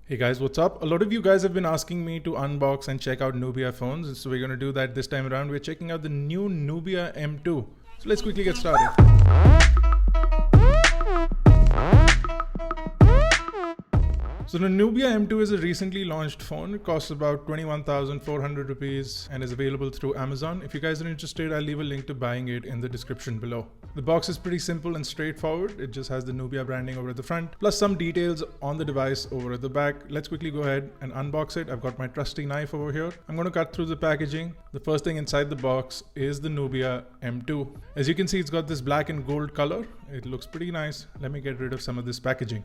Hey guys, what's up? A lot of you guys have been asking me to unbox and check out Nubia phones, so we're going to do that this time around. We're checking out the new Nubia M2. So let's quickly get started. So the Nubia M2 is a recently launched phone. It costs about 21,400 rupees and is available through Amazon. If you guys are interested, I'll leave a link to buying it in the description below. The box is pretty simple and straightforward. It just has the Nubia branding over at the front, plus some details on the device over at the back. Let's quickly go ahead and unbox it. I've got my trusty knife over here. I'm going to cut through the packaging. The first thing inside the box is the Nubia M2. As you can see, it's got this black and gold color. It looks pretty nice. Let me get rid of some of this packaging.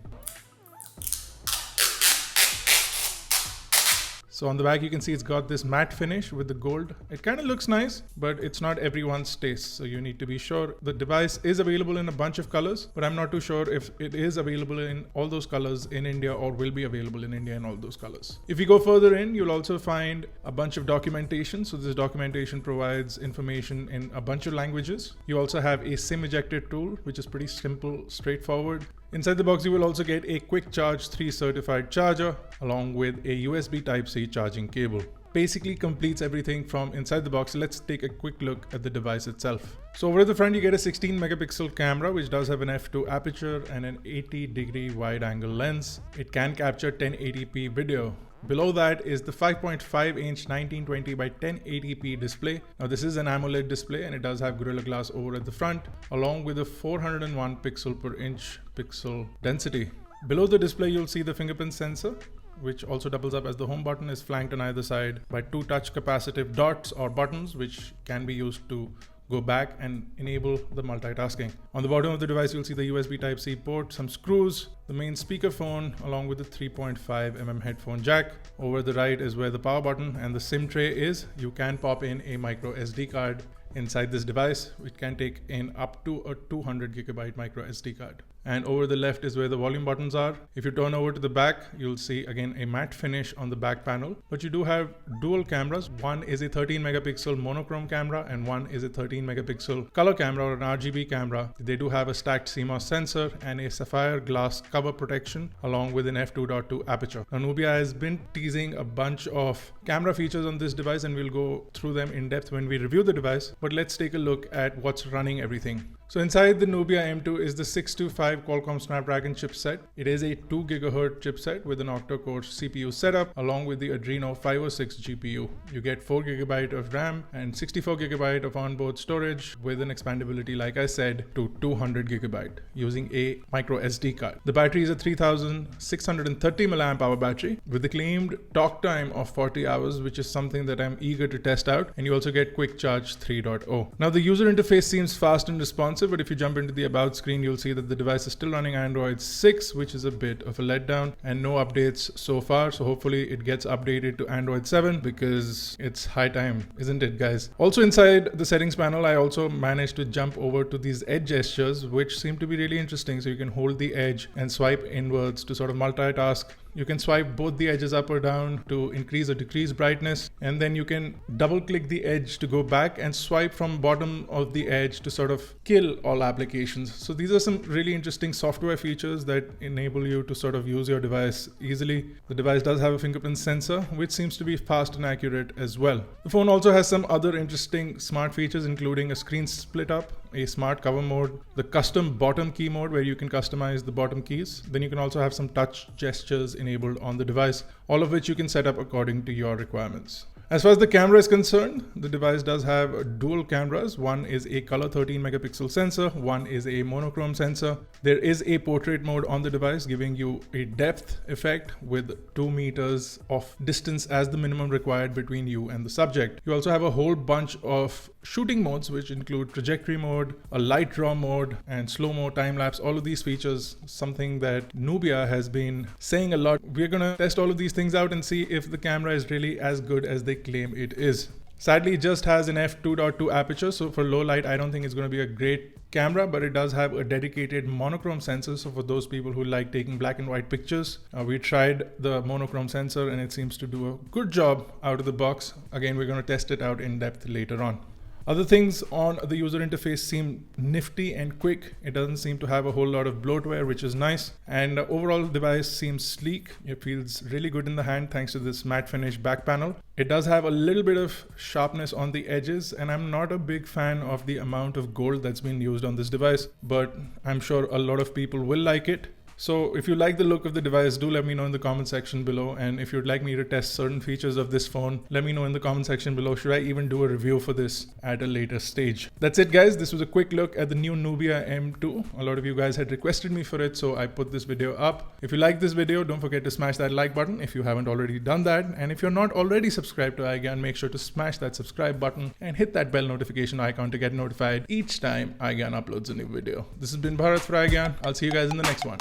So on the back, you can see it's got this matte finish with the gold. It kind of looks nice, but it's not everyone's taste. So you need to be sure. The device is available in a bunch of colors, but I'm not too sure if it is available in all those colors in India or will be available in India in all those colors. If you go further in, you'll also find a bunch of documentation. So this documentation provides information in a bunch of languages. You also have a SIM ejector tool, which is pretty simple, straightforward. Inside the box, you will also get a quick charge 3 certified charger along with a USB Type-C charging cable. Basically completes everything from inside the box. Let's take a quick look at the device itself. So over at the front, you get a 16 megapixel camera, which does have an f2 aperture and an 80-degree wide angle lens. It can capture 1080p video. Below that is the 5.5-inch 1920 by 1080p display. Now this is an AMOLED display and it does have Gorilla Glass over at the front, along with a 401 pixel per inch pixel density. Below the display, you'll see the fingerprint sensor, which also doubles up as the home button, is flanked on either side by 2 touch capacitive dots or buttons, which can be used to go back and enable the multitasking. On the bottom of the device, you'll see the USB Type-C port, some screws, the main speakerphone, along with the 3.5mm headphone jack. Over the right is where the power button and the SIM tray is. You can pop in a micro SD card inside this device, which can take in up to a 200 gigabyte micro SD card. And over the left is where the volume buttons are. If you turn over to the back, you'll see again a matte finish on the back panel, but you do have dual cameras. One is a 13 megapixel monochrome camera and one is a 13 megapixel color camera or an RGB camera. They do have a stacked CMOS sensor and a sapphire glass cover protection along with an f2.2 aperture. Now Nubia has been teasing a bunch of camera features on this device and we'll go through them in depth when we review the device, but let's take a look at what's running everything. So inside the Nubia M2 is the 625 Qualcomm Snapdragon chipset. It is a 2 GHz chipset with an octa-core CPU setup along with the Adreno 506 GPU. You get 4 GB of RAM and 64 GB of onboard storage with an expandability, like I said, to 200 GB using a micro SD card. The battery is a 3630 mAh battery with a claimed talk time of 40 hours, which is something that I'm eager to test out. And you also get quick charge 3.0. Now the user interface seems fast and responsive, but if you jump into the about screen, you'll see that the device is still running Android 6, which is a bit of a letdown, and no updates so far. So hopefully it gets updated to Android 7 because it's high time, isn't it, guys? Also inside the settings panel, I also managed to jump over to these edge gestures, which seem to be really interesting. So you can hold the edge and swipe inwards to sort of multitask. You can swipe both the edges up or down to increase or decrease brightness, and then you can double click the edge to go back and swipe from bottom of the edge to sort of kill all applications. So these are some really interesting software features that enable you to sort of use your device easily. The device does have a fingerprint sensor, which seems to be fast and accurate as well. The phone also has some other interesting smart features, including a screen split up, a smart cover mode, the custom bottom key mode where you can customize the bottom keys. Then you can also have some touch gestures enabled on the device, all of which you can set up according to your requirements. As far as the camera is concerned, the device does have dual cameras. One is a color 13 megapixel sensor, one is a monochrome sensor. There is a portrait mode on the device giving you a depth effect with 2 meters of distance as the minimum required between you and the subject. You also have a whole bunch of shooting modes, which include trajectory mode, a light draw mode, and slow-mo time lapse. All of these features, something that Nubia has been saying a lot. We're gonna test all of these things out and see if the camera is really as good as they claim it is. Sadly, it just has an f2.2 aperture, so for low light, I don't think it's going to be a great camera, but it does have a dedicated monochrome sensor. So for those people who like taking black and white pictures, we tried the monochrome sensor and it seems to do a good job out of the box. Again, we're going to test it out in depth later on. Other things on the user interface seem nifty and quick. It doesn't seem to have a whole lot of bloatware, which is nice. And overall the device seems sleek. It feels really good in the hand thanks to this matte finish back panel. It does have a little bit of sharpness on the edges, and I'm not a big fan of the amount of gold that's been used on this device, but I'm sure a lot of people will like it. So if you like the look of the device, do let me know in the comment section below. And if you'd like me to test certain features of this phone, let me know in the comment section below. Should I even do a review for this at a later stage? That's it, guys. This was a quick look at the new Nubia M2. A lot of you guys had requested me for it, so I put this video up. If you like this video, don't forget to smash that like button if you haven't already done that. And if you're not already subscribed to iGyaan, make sure to smash that subscribe button and hit that bell notification icon to get notified each time iGyaan uploads a new video. This has been Bharat for iGyaan. I'll see you guys in the next one.